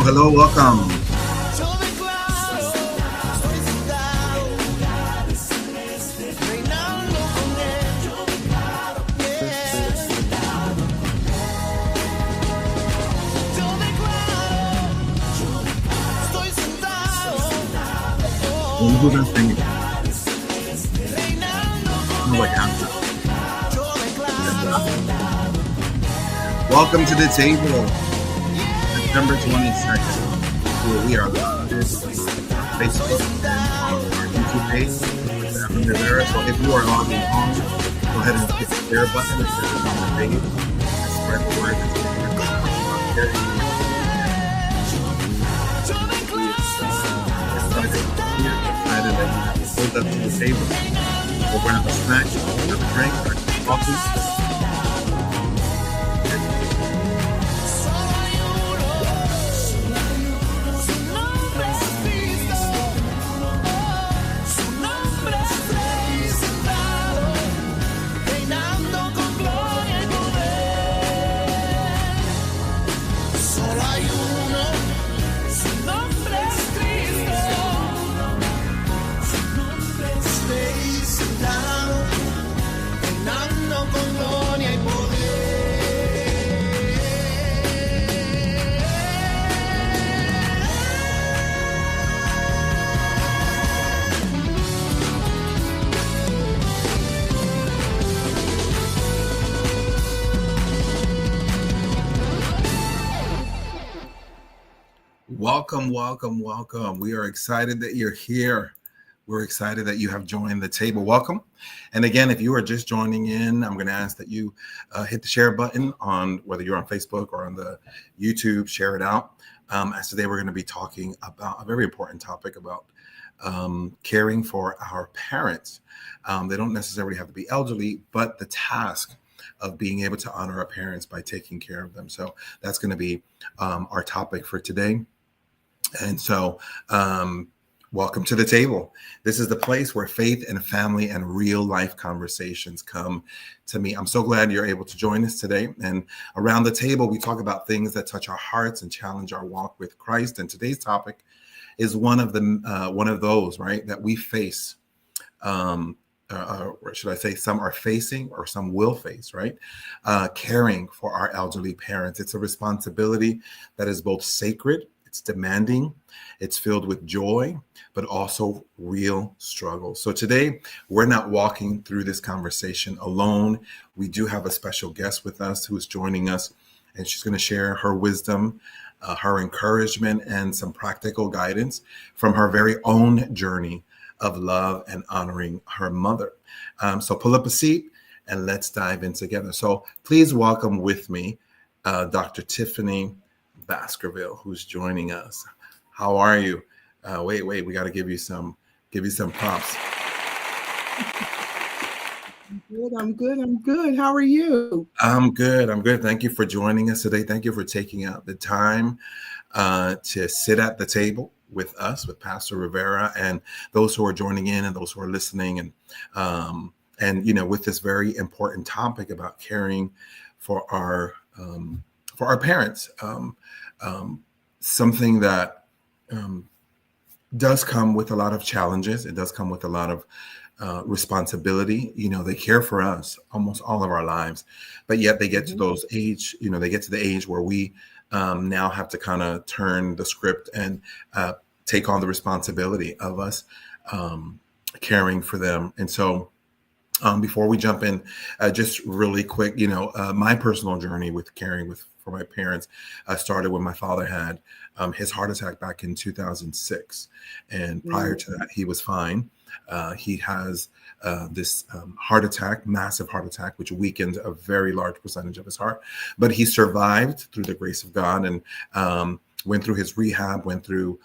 hello, welcome. Who does sing? No, like Abner. Welcome to the table, September 22nd. Where we are live on Facebook and on our YouTube page with Abner Rivera. So if you are logging on, go ahead and hit the share button if you're on the page. Spread the word that you're excited that you pulled up to the table. We'll grab a snack, grab a drink, or coffee. Welcome, welcome, welcome. We are excited that you're here. We're excited that you have joined the table. Welcome. And again, if you are just joining in, I'm going to ask that you hit the share button on whether you're on Facebook or on the YouTube, share it out. As today, we're going to be talking about a very important topic about caring for our parents. They don't necessarily have to be elderly, but the task of being able to honor our parents by taking care of them. So that's going to be our topic for today. And so, welcome to the table. This is the place where faith and family and real life conversations come to me. I'm so glad you're able to join us today. And around the table, we talk about things that touch our hearts and challenge our walk with Christ. And today's topic is one of those, right, that we face. Or should I say some are facing or some will face, right? Caring for our elderly parents. It's a responsibility that is both sacred, it's demanding, it's filled with joy, but also real struggle. So today, we're not walking through this conversation alone. We do have a special guest with us who is joining us, and she's going to share her wisdom, her encouragement, and some practical guidance from her very own journey of love and honoring her mother. So pull up a seat and let's dive in together. So please welcome with me Dr. Tiffany Baskerville, who's joining us. How are you? Wait, we got to give you some props. I'm good. How are you? I'm good. Thank you for joining us today. Thank you for taking out the time to sit at the table with us, with Pastor Rivera, and those who are joining in and those who are listening, and with this very important topic about caring for our parents, something that does come with a lot of challenges. It does come with a lot of responsibility. They care for us almost all of our lives, but yet they get to those age. They get to the age where we now have to kind of turn the script and take on the responsibility of us caring for them. And so before we jump in, just really quick, my personal journey with caring for my parents started when my father had his heart attack back in 2006. And prior to that, he was fine. He has this massive heart attack, which weakened a very large percentage of his heart. But he survived through the grace of God and went through his rehab, went through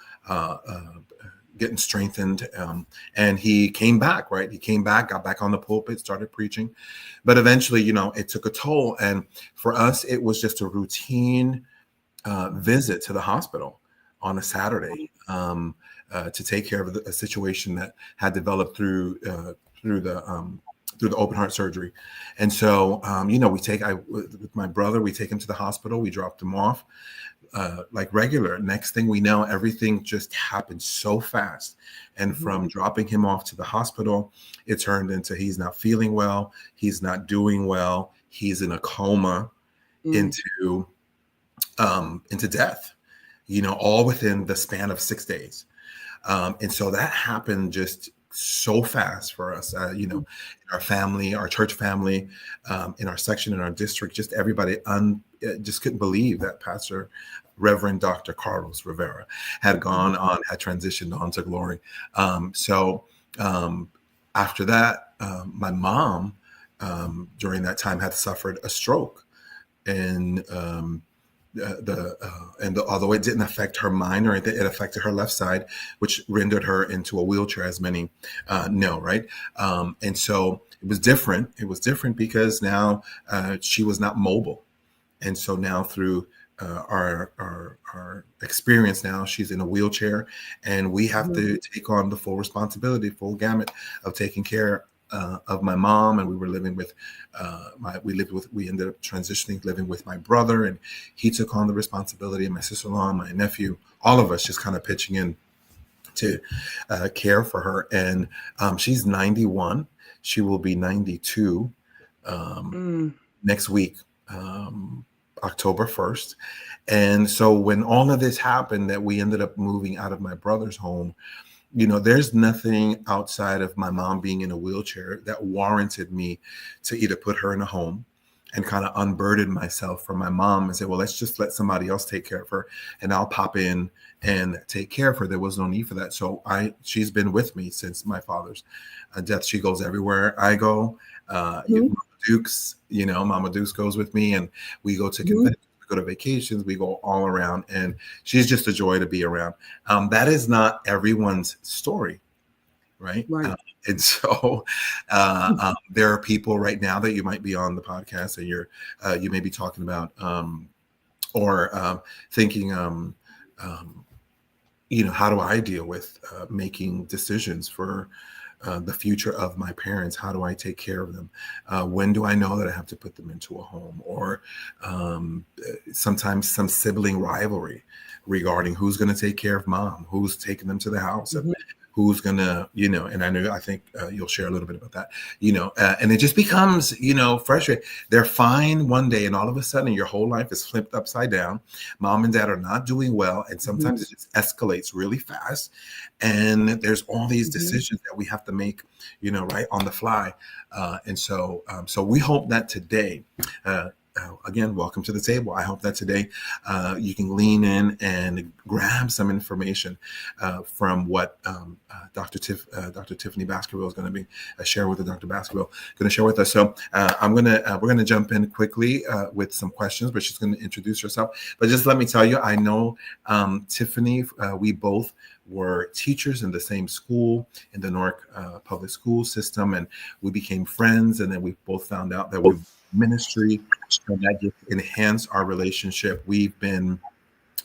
getting strengthened. And he came back, right? He came back, got back on the pulpit, started preaching. But eventually, it took a toll. And for us, it was just a routine visit to the hospital on a Saturday to take care of a situation that had developed through the open heart surgery. And so, with my brother, we take him to the hospital, we dropped him off. like regular. Next thing we know, everything just happened so fast. And from dropping him off to the hospital, it turned into he's not feeling well, he's not doing well, he's in a coma, Mm. into death. All within the span of 6 days. And so that happened just so fast for us, in our family, our church family, in our section, in our district, just everybody just couldn't believe that Pastor Reverend Dr. Carlos Rivera had gone on, had transitioned on to glory. So after that, my mom, during that time, had suffered a stroke. And although it didn't affect her mind or anything, it affected her left side, which rendered her into a wheelchair, as many know, right? And so it was different. It was different because now she was not mobile, and so now through our experience, now she's in a wheelchair, and we have to take on the full responsibility, full gamut of taking care of my mom. And we were living with we ended up transitioning, living with my brother, and he took on the responsibility, and my sister-in-law and my nephew, all of us just kind of pitching in to care for her. And she's 91. She will be 92 next week, October 1st. And so when all of this happened, that we ended up moving out of my brother's home, there's nothing outside of my mom being in a wheelchair that warranted me to either put her in a home and kind of unburden myself from my mom and say, well, let's just let somebody else take care of her and I'll pop in and take care of her. There was no need for that. So she's been with me since my father's death. She goes everywhere I go. Mama Dukes goes with me, and we go to conventions, we go to vacations, we go all around, and she's just a joy to be around. That is not everyone's story, right? Right. And so there are people right now that you might be on the podcast and you may be talking about or thinking, how do I deal with making decisions for the future of my parents? How do I take care of them? When do I know that I have to put them into a home? Or sometimes some sibling rivalry regarding who's going to take care of mom, who's taking them to the house, and who's going to, and I think you'll share a little bit about that, and it just becomes, frustrating. They're fine one day, and all of a sudden your whole life is flipped upside down. Mom and dad are not doing well. And sometimes it just escalates really fast. And there's all these decisions that we have to make, right on the fly. And so we hope that today, again, welcome to the table. I hope that today you can lean in and grab some information from what Dr. Tiffany Baskerville is going to be share with Dr. Baskerville going to share with us. So we're gonna jump in quickly with some questions, but she's going to introduce herself. But just let me tell you, I know Tiffany. We both were teachers in the same school, in the Newark public school system, and we became friends. And then we both found out that we ministry, and that just enhanced our relationship. We've been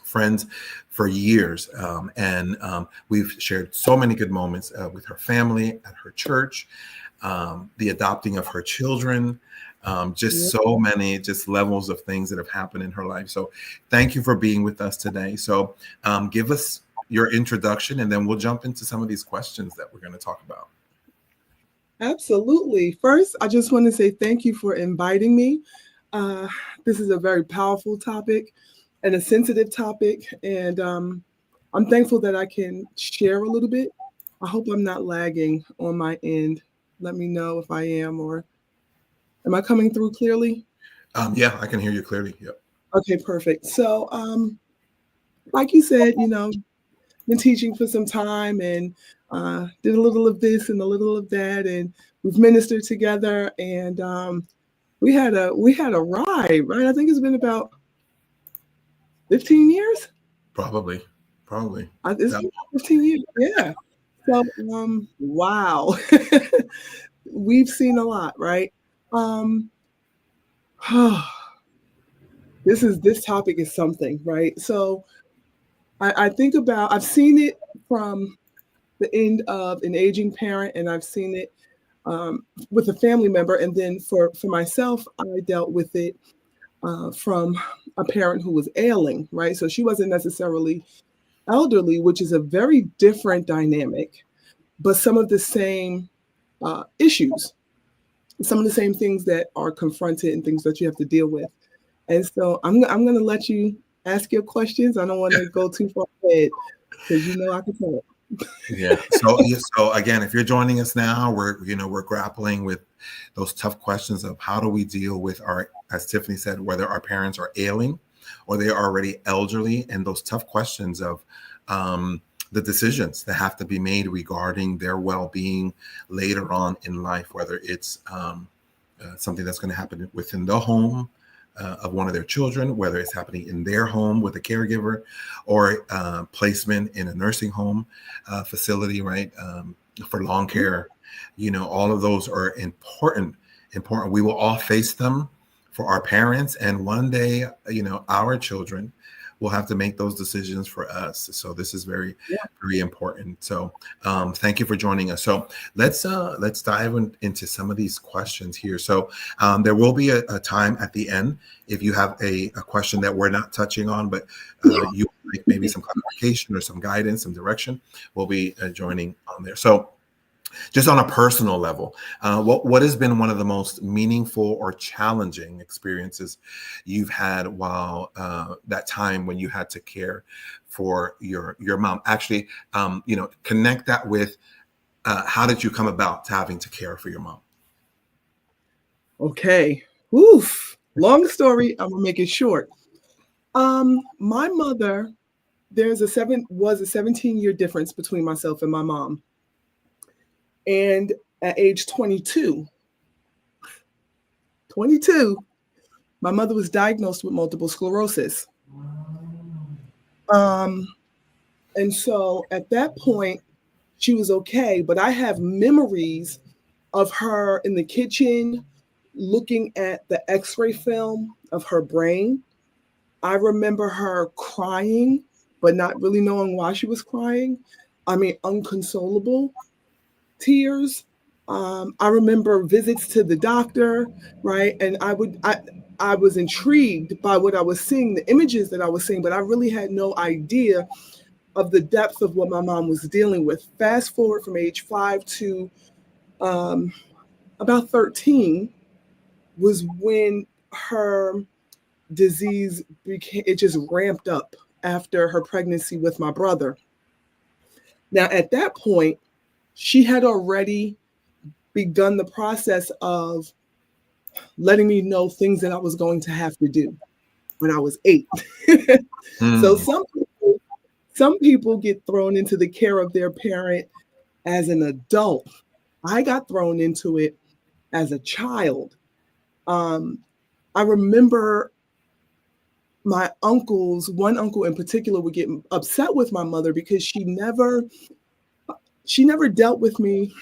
friends for years, and we've shared so many good moments with her family, at her church, the adopting of her children, so many just levels of things that have happened in her life. So thank you for being with us today. So give us your introduction, and then we'll jump into some of these questions that we're going to talk about. Absolutely. First, I just want to say thank you for inviting me. This is a very powerful topic and a sensitive topic, and I'm thankful that I can share a little bit. I hope I'm not lagging on my end. Let me know if I am, or am I coming through clearly? Yeah, I can hear you clearly. Yep. Okay, perfect. So, like you said, been teaching for some time, and did a little of this and a little of that, and we've ministered together, and we had a ride, right? I think it's been about 15 years. Probably. It's been 15 years, yeah. So wow. We've seen a lot, right? This topic is something, right? So I think about, I've seen it from the end of an aging parent, and I've seen it with a family member. And then for myself, I dealt with it from a parent who was ailing, right? So she wasn't necessarily elderly, which is a very different dynamic, but some of the same issues, some of the same things that are confronted and things that you have to deal with. And so I'm going to let you ask your questions. I don't want to go too far ahead because you know I can tell it. Yeah. So again, if you're joining us now, we're grappling with those tough questions of how do we deal with our, as Tiffany said, whether our parents are ailing or they are already elderly, and those tough questions of the decisions that have to be made regarding their well-being later on in life, whether it's something that's going to happen within the home of one of their children, whether it's happening in their home with a caregiver or placement in a nursing home facility, right? For long care, all of those are important. We will all face them for our parents, and one day, our children will have to make those decisions for us. So this is very, very important. So thank you for joining us. So let's dive into some of these questions here. So there will be a time at the end if you have a question that we're not touching on, but you like maybe some clarification or some guidance, some direction, we'll be joining on there. So just on a personal level, what has been one of the most meaningful or challenging experiences you've had while that time when you had to care for your mom? Actually, connect that with how did you come about having to care for your mom? Okay. Oof. Long story. I'm gonna make it short. My mother, was a 17-year difference between myself and my mom. And at age 22, my mother was diagnosed with multiple sclerosis. Um, and so at that point, she was okay, but I have memories of her in the kitchen looking at the x-ray film of her brain. I remember her crying, but not really knowing why she was crying. I mean, unconsolable tears. I remember visits to the doctor, right? And I was intrigued by what I was seeing, the images that I was seeing, but I really had no idea of the depth of what my mom was dealing with. Fast forward from age 5 to about 13 was when her disease it just ramped up after her pregnancy with my brother. Now, at that point, she had already begun the process of letting me know things that I was going to have to do when I was 8. So some people get thrown into the care of their parent as an adult. I got thrown into it as a child. I remember my uncles, one uncle in particular, would get upset with my mother because she never dealt with me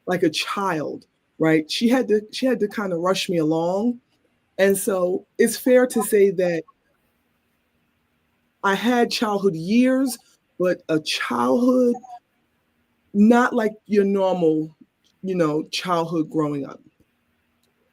like a child, right? She had to kind of rush me along. And so it's fair to say that I had childhood years, but a childhood not like your normal, childhood growing up.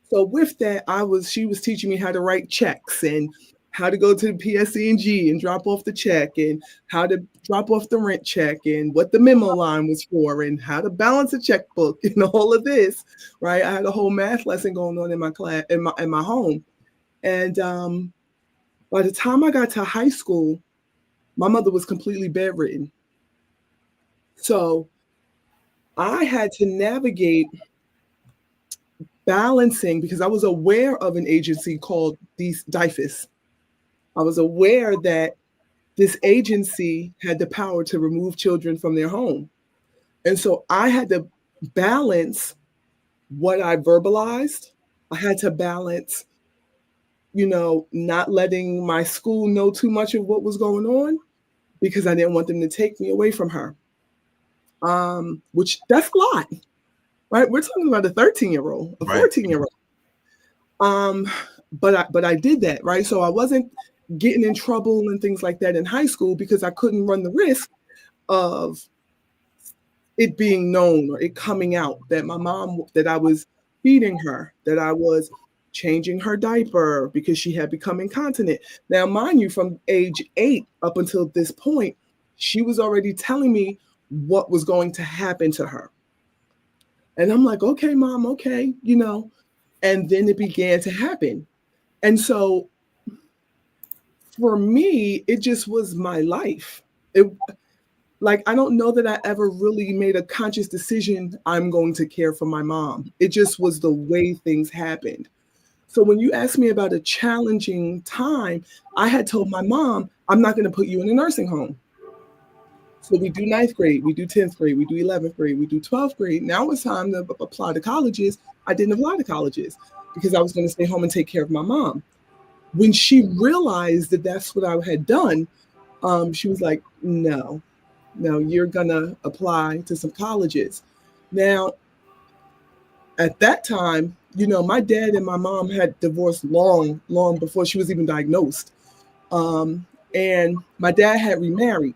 So with that, she was teaching me how to write checks and how to go to the PSE&G and drop off the check and how to drop off the rent check and what the memo line was for and how to balance a checkbook and all of this, right? I had a whole math lesson going on in my class, in my home. And by the time I got to high school, my mother was completely bedridden. So I had to navigate balancing because I was aware of an agency called DIFUS. I was aware that this agency had the power to remove children from their home. And so I had to balance what I verbalized. I had to balance, not letting my school know too much of what was going on because I didn't want them to take me away from her. Which that's a lot, right? We're talking about a 13-year-old, a 14-year-old. But I did that, right? So I wasn't getting in trouble and things like that in high school because I couldn't run the risk of it being known or it coming out that my mom, that I was feeding her, that I was changing her diaper because she had become incontinent. Now, mind you, from age 8 up until this point, she was already telling me what was going to happen to her. And I'm like, okay, mom, okay, And then it began to happen. And so for me, it just was my life. It like I don't know that I ever really made a conscious decision I'm going to care for my mom. It just was the way things happened. So when you ask me about a challenging time, I had told my mom, I'm not going to put you in a nursing home. So we do ninth grade, we do 10th grade, we do 11th grade, we do 12th grade. Now it's time to apply to colleges. I didn't apply to colleges because I was going to stay home and take care of my mom. When she realized that that's what I had done, she was like, no, you're going to apply to some colleges. Now, at that time, my dad and my mom had divorced long, long before she was even diagnosed. And my dad had remarried,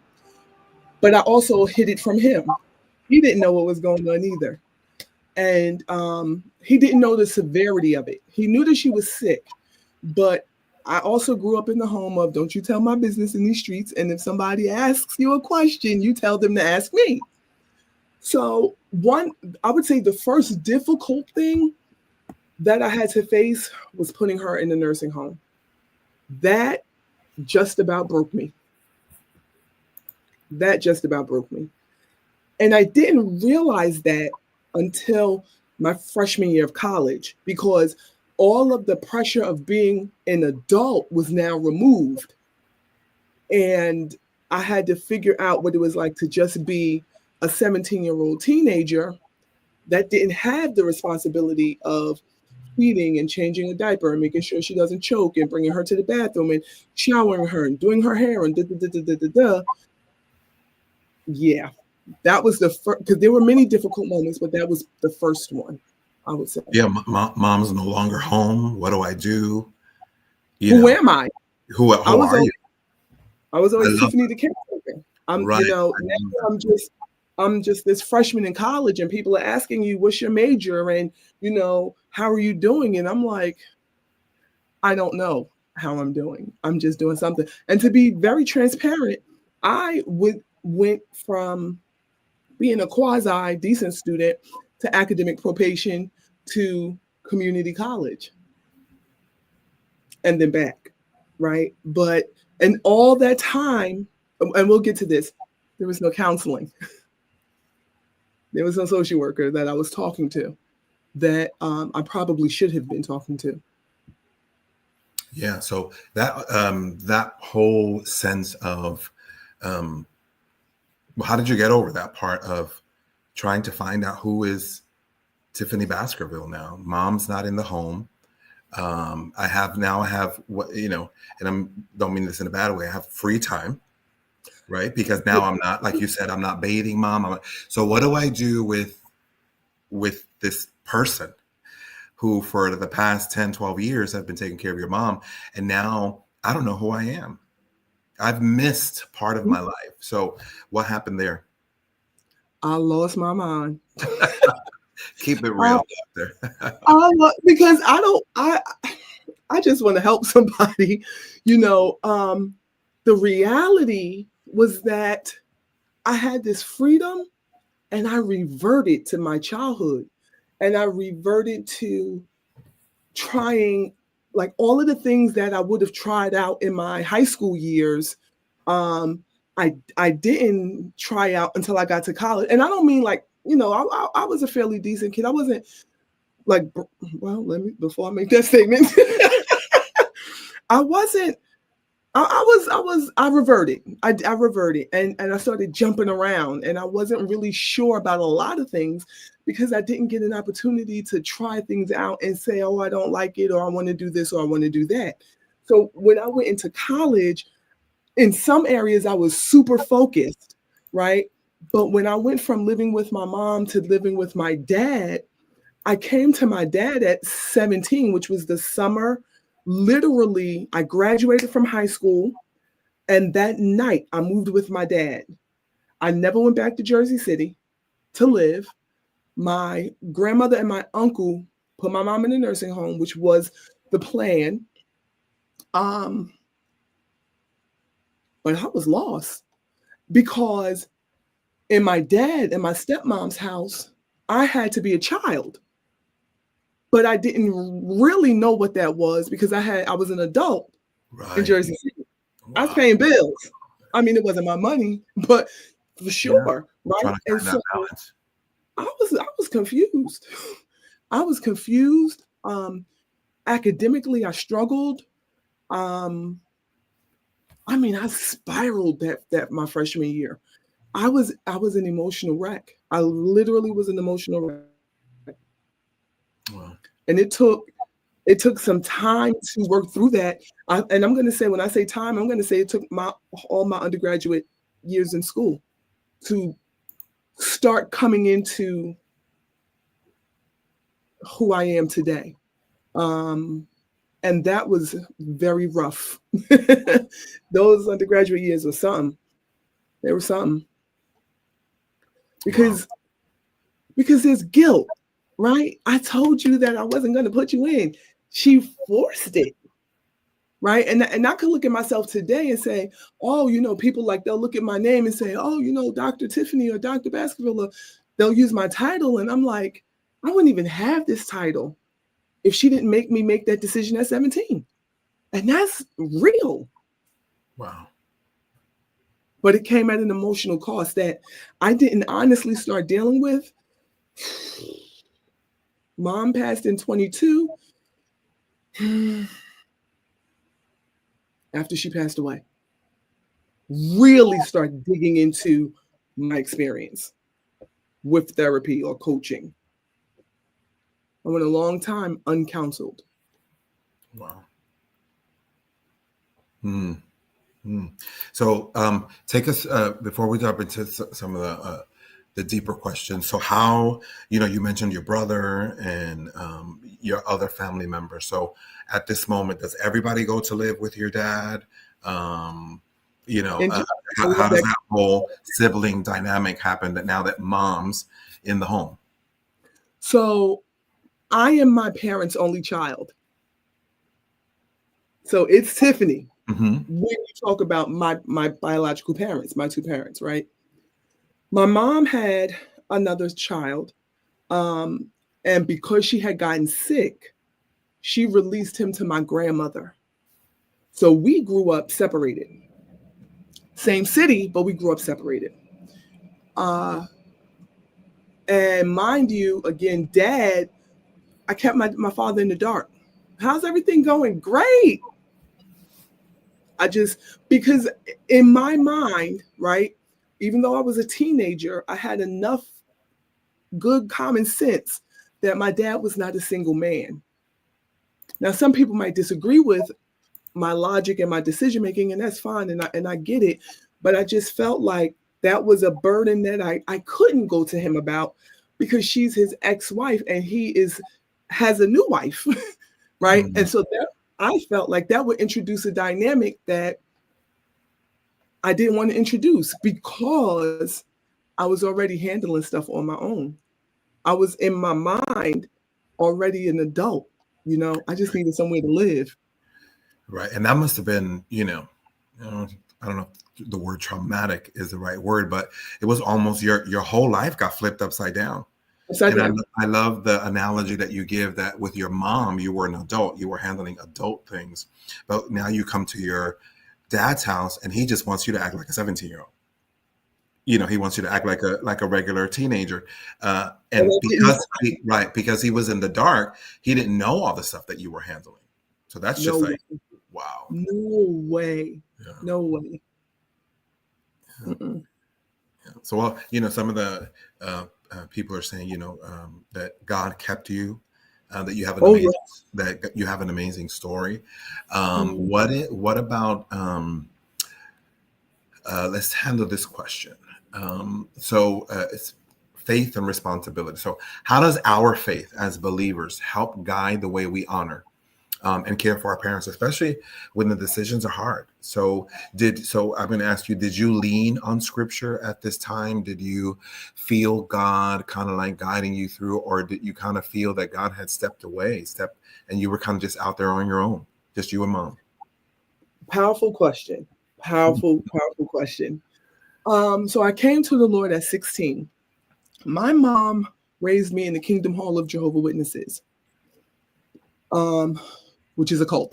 but I also hid it from him. He didn't know what was going on either. And he didn't know the severity of it. He knew that she was sick, but I also grew up in the home of don't you tell my business in these streets. And if somebody asks you a question, you tell them to ask me. So I would say the first difficult thing that I had to face was putting her in the nursing home. That just about broke me. And I didn't realize that until my freshman year of college, because all of the pressure of being an adult was now removed. And I had to figure out what it was like to just be a 17-year-old teenager that didn't have the responsibility of feeding and changing a diaper and making sure she doesn't choke and bringing her to the bathroom and showering her and doing her hair and da. Yeah, that was the first, because there were many difficult moments, but that was the first one, I would say. Yeah, mom's no longer home. What do I do? Who am I? Who are you? I was always Tiffany the caretaker. Right. Now I'm just this freshman in college, and people are asking you, "What's your major?" and how are you doing? And I'm like, I don't know how I'm doing. I'm just doing something. And to be very transparent, I went from being a quasi decent student to academic probation to community college and then back, right? But and all that time, and we'll get to this, there was no counseling. There was no social worker that I was talking to that I probably should have been talking to. Yeah, so that whole sense of how did you get over that part of trying to find out who is Tiffany Baskerville now? Mom's not in the home. I have what, and don't mean this in a bad way. I have free time, right? Because now I'm not, like you said, I'm not bathing mom. So what do I do with this person who for the past 10, 12 years have been taking care of your mom? And now I don't know who I am. I've missed part of my life. So what happened there? I lost my mind. Keep it real there. Because I just want to help somebody. The reality was that I had this freedom and I reverted to my childhood, and I reverted to trying like all of the things that I would have tried out in my high school years. I didn't try out until I got to college. And I don't mean like, I was a fairly decent kid. I wasn't like, well, before I make that statement, I reverted. I reverted and I started jumping around, and I wasn't really sure about a lot of things because I didn't get an opportunity to try things out and say, oh, I don't like it, or I want to do this, or I want to do that. So when I went into college, in some areas I was super focused, right? But when I went from living with my mom to living with my dad, I came to my dad at 17, which was the summer. Literally, I graduated from high school, and that night I moved with my dad. I never went back to Jersey City to live. My grandmother and my uncle put my mom in a nursing home, which was the plan. Um, but I was lost because in my dad and my stepmom's house, I had to be a child. But I didn't really know what that was because I was an adult in Right. Jersey City. I was Wow. paying bills. I mean, it wasn't my money, but for Yeah. sure, right? Trying to And find that so balance. I was confused. I was confused. Academically, I struggled. Um, I mean, I spiraled that my freshman year. I was an emotional wreck. I literally was an emotional wreck. Wow. And it took some time to work through that. And I'm going to say, when I say time, I'm going to say it took all my undergraduate years in school to start coming into who I am today. Um, and that was very rough. Those undergraduate years were something. They were something Wow. because there's guilt, right? I told you that I wasn't going to put you in. She forced it, right? And I could look at myself today and say, oh, people like they'll look at my name and say, oh, Dr. Tiffany or Dr. Baskerville, or they'll use my title, and I'm like, I wouldn't even have this title if she didn't make me make that decision at 17, and that's real. Wow. But it came at an emotional cost that I didn't honestly start dealing with. Mom passed in 22. After she passed away, really start digging into my experience with therapy or coaching. I went a long time uncounseled. Wow. Hmm. Hmm. So, take us before we jump into some of the deeper questions. So, how you mentioned your brother and your other family members. So, at this moment, does everybody go to live with your dad? Um, you know, And uh, just I how love does that. that whole sibling dynamic happen? That now that mom's in the home. So I am my parents' only child. So it's Tiffany. Hmm. When you talk about my biological parents, my two parents, right? My mom had another child, um, and because she had gotten sick, she released him to my grandmother. So we grew up separated. Same city, but we grew up separated. Uh, and mind you, again, dad, I kept my father in the dark. How's everything going? Great. I just, because in my mind, right, even though I was a teenager, I had enough good common sense that my dad was not a single man. Now, some people might disagree with my logic and my decision making, and that's fine, and I get it. But I just felt like that was a burden that I couldn't go to him about because she's his ex-wife and he has a new wife, right? Hmm. And so that I felt like that would introduce a dynamic that I didn't want to introduce because I was already handling stuff on my own. I was in my mind already an adult, I just needed somewhere to live. Right, and that must have been, I don't know if the word traumatic is the right word, but it was almost your whole life got flipped upside down. Upside And down. I love the analogy that you give that with your mom, you were an adult, you were handling adult things, but now you come to your dad's house and he just wants you to act like a 17-year-old. He wants you to act like a regular teenager, And and I didn't because he was in the dark, he didn't know all the stuff that you were handling. So that's no just like, way. wow. No way. Yeah. No way. Yeah. Mm-mm. So, well, some of the people are saying, that God kept you, that you have Oh yeah. that you have an amazing story. Mm. What about? Let's handle this question. It's faith and responsibility. So, how does our faith as believers help guide the way we honor and care for our parents, especially when the decisions are hard. So I'm going to ask you, did you lean on scripture at this time? Did you feel God kind of like guiding you through, or did you kind of feel that God had stepped away, and you were kind of just out there on your own, just you and mom? Powerful question. Powerful question. So I came to the Lord at 16. My mom raised me in the Kingdom Hall of Jehovah Witnesses, which is a cult.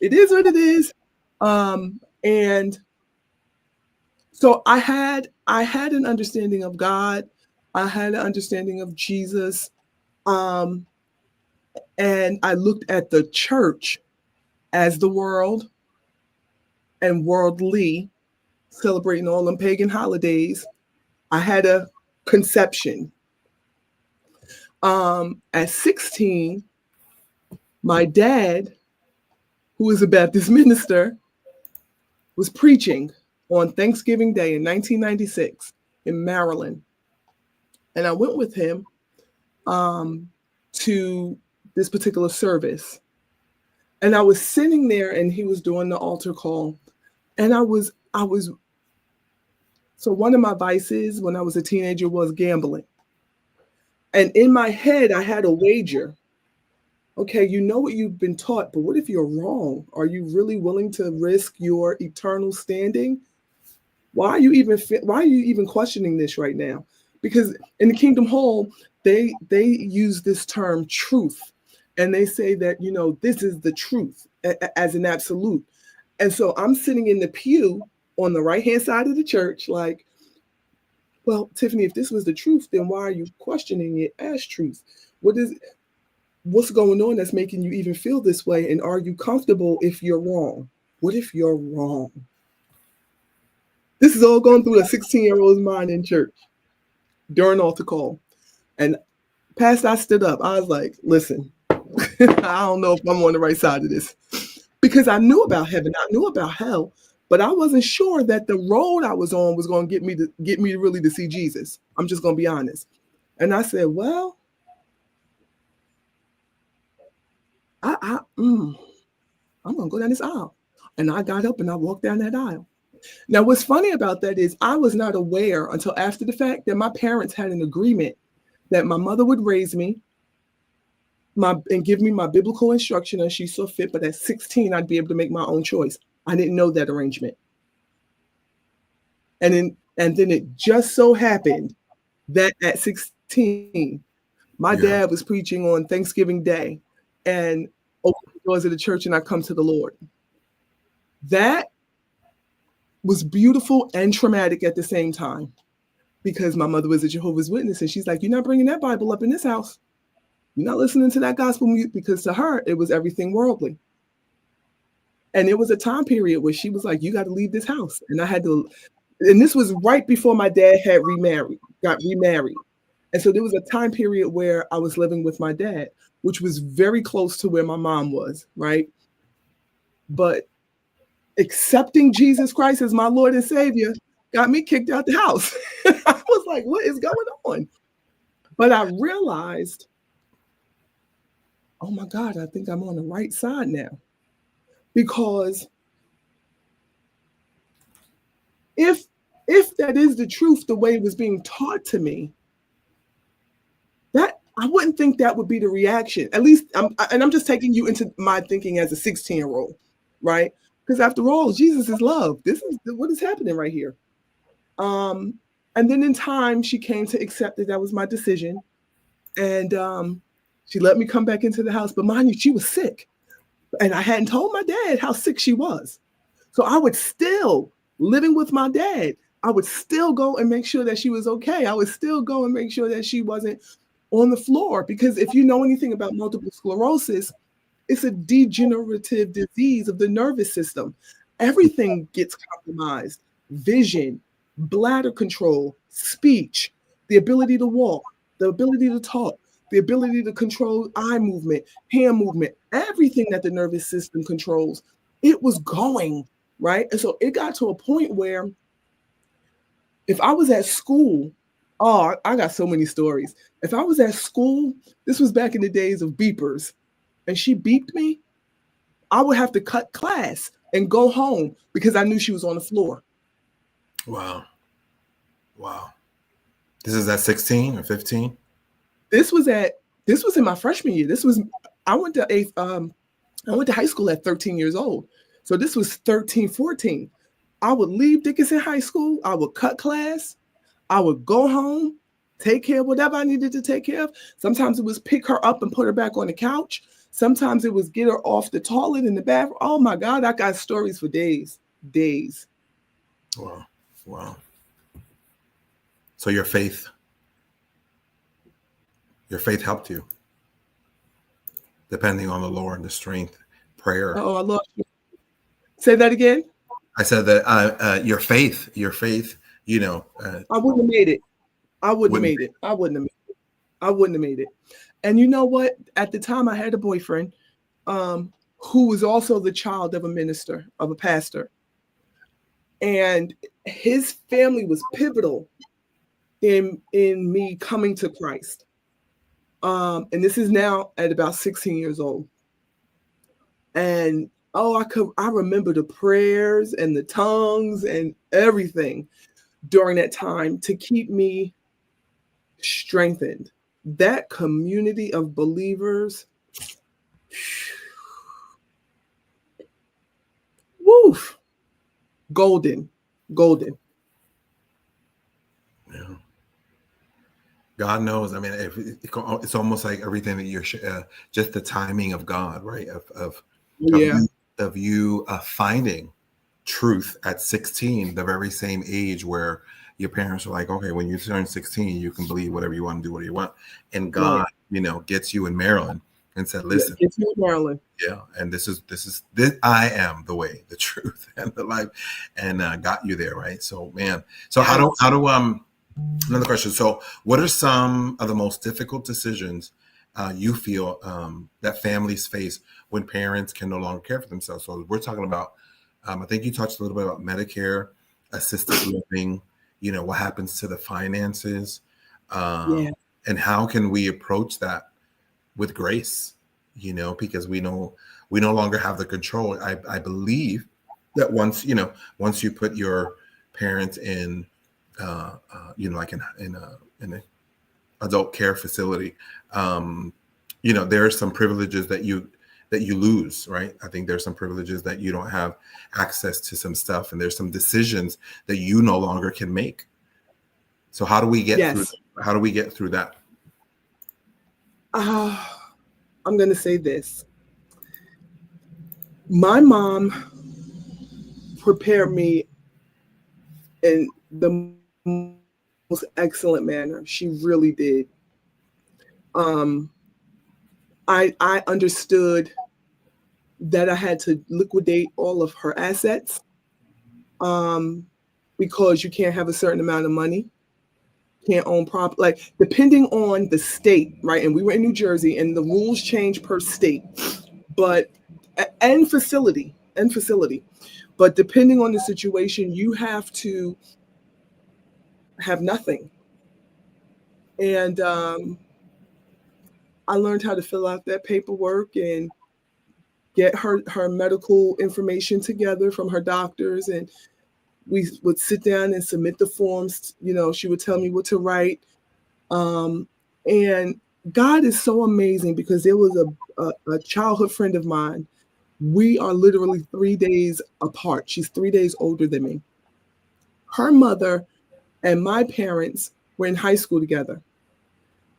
It is what it is. And so I had an understanding of God. I had an understanding of Jesus. And I looked at the church as the world and worldly, celebrating all them pagan holidays. I had a conception. At 16, my dad, who is a Baptist minister, was preaching on Thanksgiving Day in 1996 in Maryland. And I went with him to this particular service. And I was sitting there and he was doing the altar call. And I was so one of my vices when I was a teenager was gambling. And in my head, I had a wager. Okay, you know what you've been taught, but what if you're wrong? Are you really willing to risk your eternal standing? Why are you even questioning this right now? Because in the Kingdom Hall, they use this term truth, and they say that this is the truth as an absolute. And so I'm sitting in the pew on the right hand side of the church, like, well, Tiffany, if this was the truth, then why are you questioning it as truth? What's going on that's making you even feel this way? And are you comfortable if you're wrong? What if you're wrong? This is all going through a 16-year-old's mind in church during altar call. And past I stood up, I was like, listen, I don't know if I'm on the right side of this. Because I knew about heaven, I knew about hell, but I wasn't sure that the road I was on was going to get me really to see Jesus. I'm just going to be honest. And I said, well, I'm going to go down this aisle. And I got up and I walked down that aisle. Now, what's funny about that is I was not aware until after the fact that my parents had an agreement that my mother would raise me and give me my biblical instruction as she saw fit, but at 16, I'd be able to make my own choice. I didn't know that arrangement. And then it just so happened that at 16, my dad was preaching on Thanksgiving Day and opened the doors of the church, and I come to the Lord. That was beautiful and traumatic at the same time, because my mother was a Jehovah's Witness, and she's like, you're not bringing that Bible up in this house. You're not listening to that gospel music, because to her, it was everything worldly. And it was a time period where she was like, you got to leave this house. And I had to, and this was right before my dad got remarried. And so there was a time period where I was living with my dad, which was very close to where my mom was, right? But accepting Jesus Christ as my Lord and Savior got me kicked out the house. I was like, what is going on? But I realized, oh my God, I think I'm on the right side now. Because if that is the truth, the way it was being taught to me, that I wouldn't think that would be the reaction. At least, I'm just taking you into my thinking as a 16-year-old, right? Because after all, Jesus is love. This is what is happening right here. And then in time, she came to accept that was my decision. And she let me come back into the house. But mind you, she was sick. And I hadn't told my dad how sick she was. So I would still, living with my dad, I would still go and make sure that she was okay. I would still go and make sure that she wasn't on the floor. Because if you know anything about multiple sclerosis, it's a degenerative disease of the nervous system. Everything gets compromised. Vision, bladder control, speech, the ability to walk, the ability to talk, the ability to control eye movement, hand movement, everything that the nervous system controls, it was going, right? And so it got to a point where if I was at school, I got so many stories. If I was at school, this was back in the days of beepers. and she beeped me, I would have to cut class and go home because I knew she was on the floor. Wow. Wow. This is at 16 or 15? This was in my freshman year. I went to high school at 13 years old. So this was 13, 14. I would leave Dickinson High School. I would cut class. I would go home, take care of whatever I needed to take care of. Sometimes it was pick her up and put her back on the couch. Sometimes it was get her off the toilet in the bathroom. Oh my God, I got stories for days. Days. Wow. Wow. So your faith helped you, depending on the Lord, the strength, prayer. Oh, I lost you. Say that again. I said that your faith, I wouldn't have made it. I wouldn't have made it. I wouldn't have made it. And you know what? At the time, I had a boyfriend who was also the child of a minister, of a pastor. And his family was pivotal in me coming to Christ. And this is now at about 16 years old. And I remember the prayers and the tongues and everything during that time to keep me strengthened. That community of believers, woof, golden. Yeah. God knows. I mean, it's almost like everything that you're just the timing of God, right? Of you finding truth at 16, the very same age where your parents are like, okay, when you turn 16, you can believe whatever you want to do, whatever you want. And God, gets you in Maryland and said, listen, gets you in Maryland. Yeah. And this I am the way, the truth, and the life, and got you there. Right. So, man, so how do another question. So what are some of the most difficult decisions you feel that families face when parents can no longer care for themselves? So we're talking about, I think you touched a little bit about Medicare, assisted living, what happens to the finances, and how can we approach that with grace, because we no longer have the control. I believe that once you put your parents in, like in an adult care facility, there are some privileges that you lose, right? I think there's some privileges that you don't have access to some stuff, and there's some decisions that you no longer can make. So how do we get through that? I'm going to say this. My mom prepared me in the most excellent manner. She really did. I understood that I had to liquidate all of her assets because you can't have a certain amount of money, can't own property, like depending on the state, right? And we were in New Jersey, and the rules change per state, but and facility. But depending on the situation, you have to have nothing. And I learned how to fill out that paperwork and get her medical information together from her doctors, and we would sit down and submit the forms. She would tell me what to write. And God is so amazing, because there was a childhood friend of mine. We are literally 3 days apart. She's 3 days older than me. Her mother and my parents were in high school together.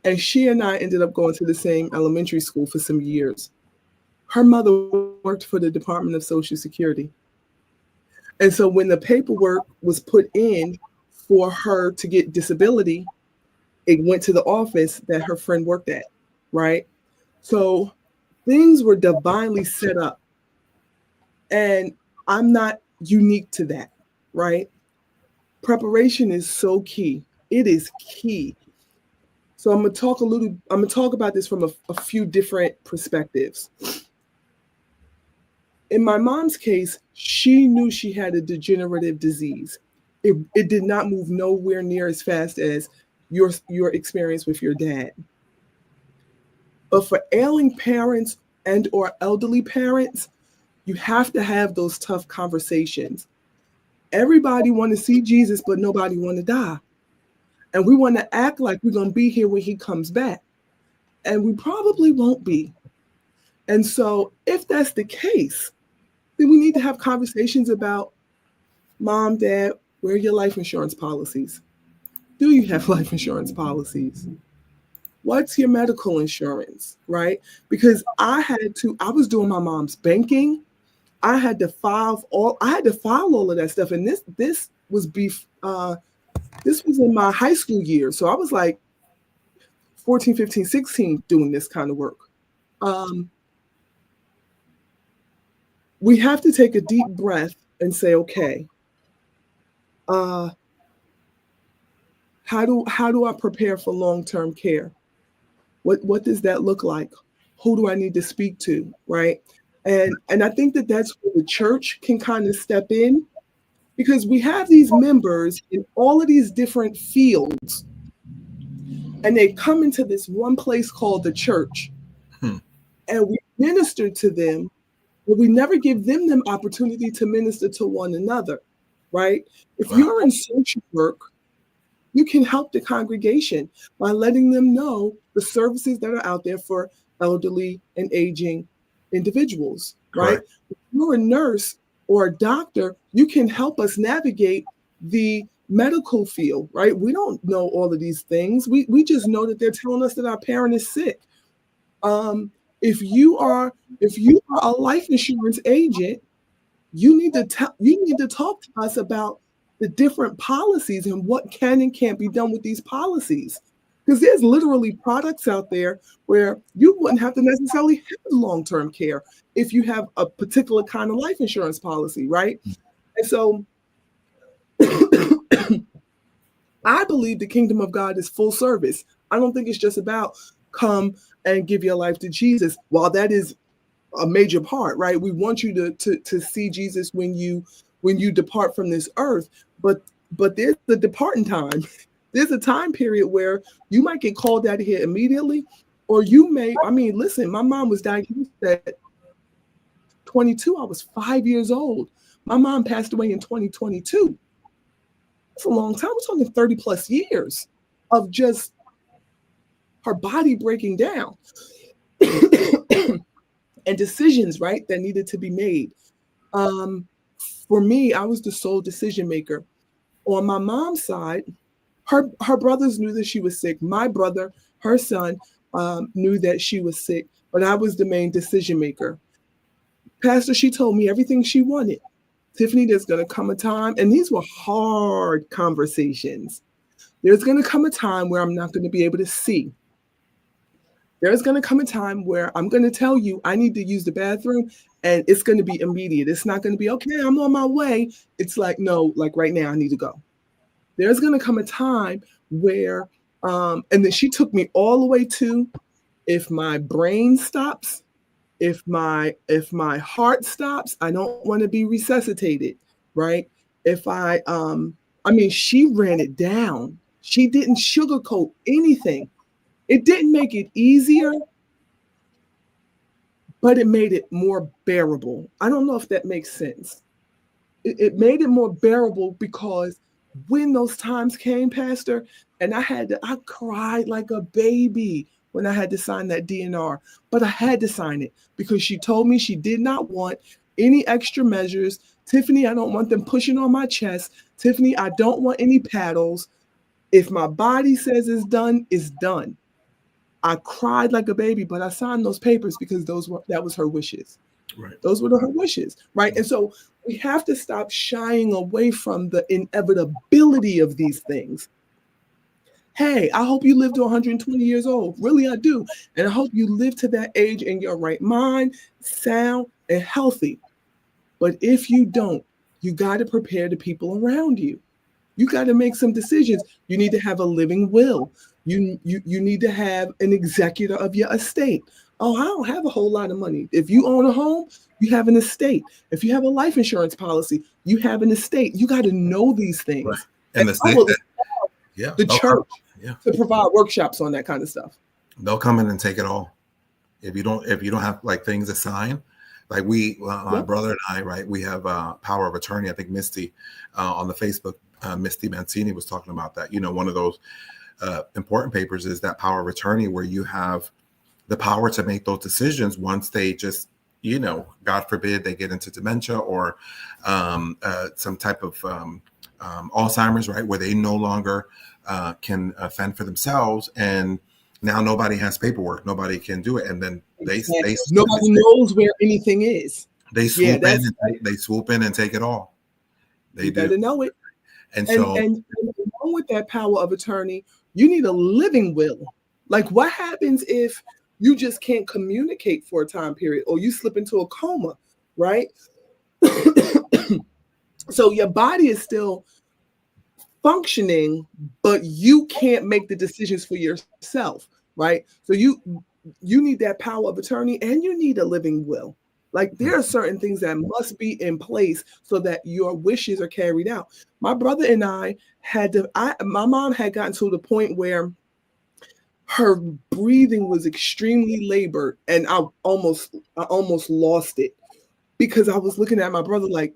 And she and I ended up going to the same elementary school for some years. Her mother worked for the Department of Social Security. And so when the paperwork was put in for her to get disability, it went to the office that her friend worked at, right? So things were divinely set up. And I'm not unique to that, right? Preparation is so key. It is key. So I'm going to talk about this from a few different perspectives. In my mom's case, she knew she had a degenerative disease. It did not move nowhere near as fast as your experience with your dad. But for ailing parents and or elderly parents, you have to have those tough conversations. Everybody want to see Jesus, but nobody want to die. And we want to act like we're going to be here when he comes back. And we probably won't be. And so if that's the case, then we need to have conversations about, Mom, Dad, where are your life insurance policies? Do you have life insurance policies? What's your medical insurance, right? Because I was doing my mom's banking. I had to file all of that stuff. And this was in my high school years. So I was like 14, 15, 16 doing this kind of work. We have to take a deep breath and say, okay, how do I prepare for long-term care? What does that look like? Who do I need to speak to, right? And I think that's where the church can kind of step in, because we have these members in all of these different fields, and they come into this one place called the church, and we minister to them, but we never give them opportunity to minister to one another, right? If you're in social work, you can help the congregation by letting them know the services that are out there for elderly and aging individuals, right? If you're a nurse or a doctor, you can help us navigate the medical field, right? We don't know all of these things. We just know that they're telling us that our parent is sick. If you are a life insurance agent, you need to talk to us about the different policies and what can and can't be done with these policies. Because there's literally products out there where you wouldn't have to necessarily have long-term care if you have a particular kind of life insurance policy, right? And so I believe the kingdom of God is full service. I don't think it's just about come and give your life to Jesus. While that is a major part, right? We want you to see Jesus when you depart from this earth, but there's the departing time. There's a time period where you might get called out of here immediately, or you may. I mean, listen, my mom was diagnosed at 22. I was 5 years old. My mom passed away in 2022. That's a long time. We're talking 30 plus years of just her body breaking down. And decisions, right, that needed to be made. For me, I was the sole decision maker. On my mom's side, her brothers knew that she was sick. My brother, her son, knew that she was sick, but I was the main decision maker. Pastor, she told me everything she wanted. Tiffany, there's going to come a time, and these were hard conversations. There's going to come a time where I'm not going to be able to see. There's going to come a time where I'm going to tell you I need to use the bathroom, and it's going to be immediate. It's not going to be, okay, I'm on my way. It's like, no, like right now I need to go. There's going to come a time where, and then she took me all the way to, if my brain stops, if my heart stops, I don't want to be resuscitated, right? If she ran it down. She didn't sugarcoat anything. It didn't make it easier, but it made it more bearable. I don't know if that makes sense. It made it more bearable because when those times came, Pastor, and I cried like a baby when I had to sign that DNR, but I had to sign it because she told me she did not want any extra measures. Tiffany, I don't want them pushing on my chest. Tiffany, I don't want any paddles. If my body says it's done, it's done. I cried like a baby, but I signed those papers because that was her wishes. Right. Those were her wishes, right? And so we have to stop shying away from the inevitability of these things. Hey, I hope you live to 120 years old. Really, I do. And I hope you live to that age in your right mind, sound, and healthy. But if you don't, you got to prepare the people around you. You got to make some decisions. You need to have a living will. You need to have an executor of your estate. Oh, I don't have a whole lot of money. If you own a home, you have an estate. If you have a life insurance policy, you have an estate. You got to know these things. Right. And the church to provide workshops on that kind of stuff. They'll come in and take it all. if you don't have like things to sign, like my Yep. brother and I, right, we have power of attorney. I think Misty on the Facebook, Misty Mancini was talking about that. One of those important papers is that power of attorney, where you have the power to make those decisions once they just, God forbid, they get into dementia or some type of Alzheimer's, right, where they no longer can fend for themselves, and now nobody has paperwork, nobody can do it, and then Exactly. Nobody knows where anything is. they Yeah, swoop in and they swoop in and take it all. They you do, better know it. and And so along with that power of attorney, you need a living will. Like, what happens if you just can't communicate for a time period, or you slip into a coma, right? So your body is still functioning, but you can't make the decisions for yourself, right? So you need that power of attorney, and you need a living will. Like, there are certain things that must be in place so that your wishes are carried out. My brother and I my mom had gotten to the point where her breathing was extremely labored, and I almost lost it, because I was looking at my brother like,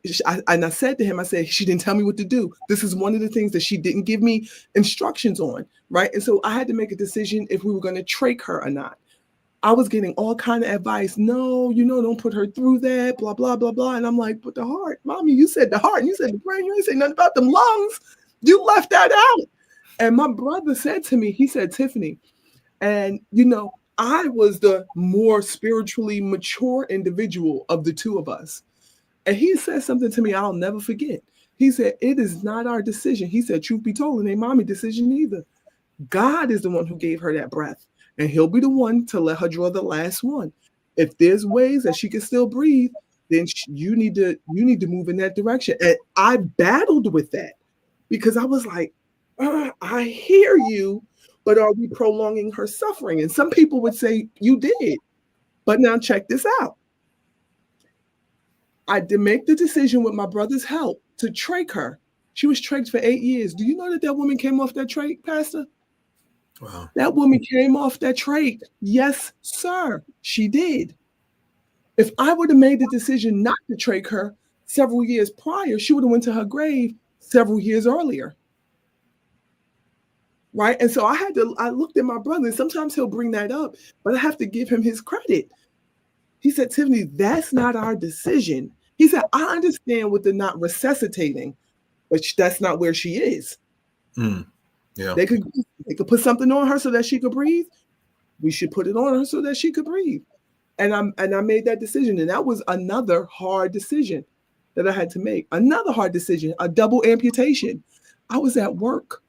and I said to him, I said, she didn't tell me what to do. This is one of the things that she didn't give me instructions on, right? And so I had to make a decision if we were going to trach her or not. I was getting all kind of advice. No, don't put her through that, blah, blah, blah, blah. And I'm like, but the heart, mommy, you said the heart, and you said the brain. You ain't say nothing about them lungs. You left that out. And my brother said to me, he said, Tiffany, and I was the more spiritually mature individual of the two of us. And he said something to me I'll never forget. He said, it is not our decision. He said, truth be told, it ain't mommy's decision either. God is the one who gave her that breath, and he'll be the one to let her draw the last one. If there's ways that she can still breathe, then you need to move in that direction. And I battled with that, because I was like, I hear you, but are we prolonging her suffering? And some people would say you did. But now check this out. I did make the decision with my brother's help to trach her. She was trached for 8 years. Do you know that woman came off that trach, Pastor? wow. That woman came off that trach. Yes, sir, she did. If I would have made the decision not to trach her several years prior, she would have went to her grave several years earlier. Right. And so I looked at my brother, and sometimes he'll bring that up, but I have to give him his credit. He said, Tiffany, that's not our decision. He said, I understand with the not resuscitating, but that's not where she is. Yeah. They could put something on her so that she could breathe. We should put it on her so that she could breathe. And I made that decision. And that was another hard decision that I had to make. Another hard decision, a double amputation. I was at work.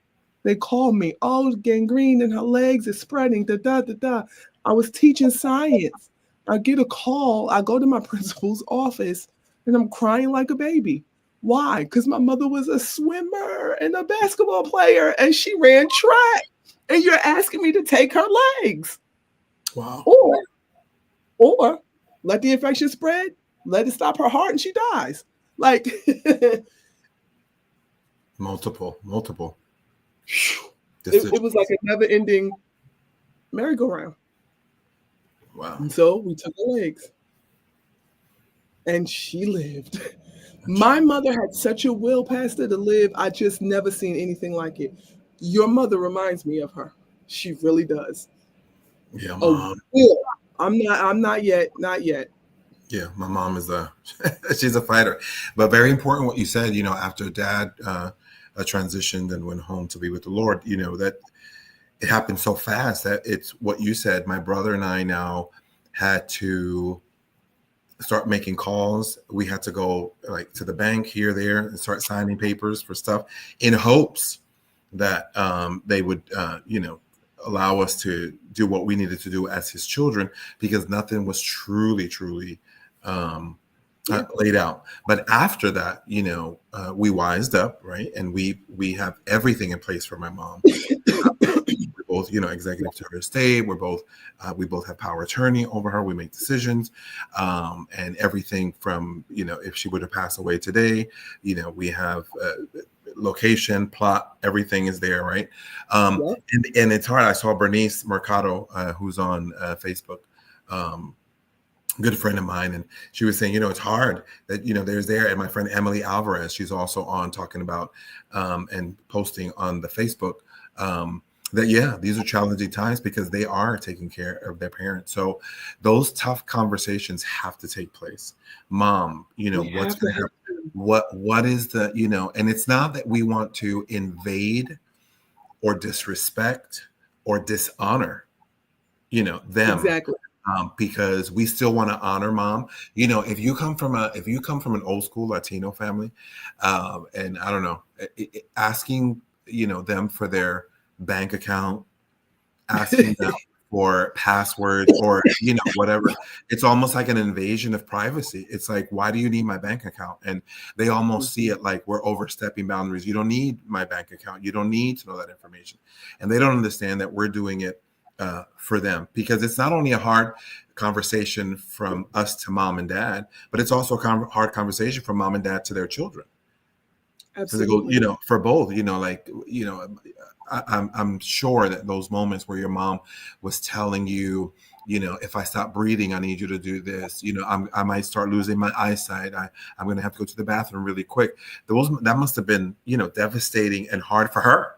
They called me, oh, gangrene in her legs is spreading, da, da, da, da. I was teaching science. I get a call. I go to my principal's office, and I'm crying like a baby. Why? Because my mother was a swimmer and a basketball player, and she ran track. And you're asking me to take her legs. Wow. Or let the infection spread, let it stop her heart, and she dies. Like multiple. It was like a never-ending merry-go-round. Wow. And so we took her legs, and she lived. My mother had such a will, Pastor, to live. I just never seen anything like it. Your mother reminds me of her. She really does. Yeah, Mom. I'm not yet. Yeah, my mom is she's a fighter. But very important what you said, after dad transitioned and went home to be with the Lord, that it happened so fast that it's what you said. My brother and I now had to start making calls. We had to go like to the bank here, there, and start signing papers for stuff in hopes that they would, allow us to do what we needed to do as his children, because nothing was truly laid out. But after that, we wised up, right? And we have everything in place for my mom. We're both, executive to her estate. We both have power of attorney over her. We make decisions, and everything from, if she were to pass away today, we have location, plot, everything is there, right? And it's hard. I saw Bernice Mercado, who's on Facebook, um, good friend of mine, and she was saying, it's hard that there's there. And my friend Emily Alvarez, she's also on talking about and posting on the Facebook that these are challenging times because they are taking care of their parents. So those tough conversations have to take place. Mom, We what's have to going to have happen? What is the and it's not that we want to invade or disrespect or dishonor them, exactly. because we still want to honor mom. If you come from an old school Latino family, and I don't know, asking them for their bank account, asking them for passwords, or whatever, it's almost like an invasion of privacy. It's like, why do you need my bank account? And they almost see it like we're overstepping boundaries. You don't need my bank account, you don't need to know that information. And they don't understand that we're doing it for them, because it's not only a hard conversation from us to mom and dad, but it's also a hard conversation from mom and dad to their children. So they go, Absolutely. for both, like, I'm sure that those moments where your mom was telling you, if I stop breathing, I need you to do this. I might start losing my eyesight. I'm going to have to go to the bathroom really quick. That must have been, devastating and hard for her,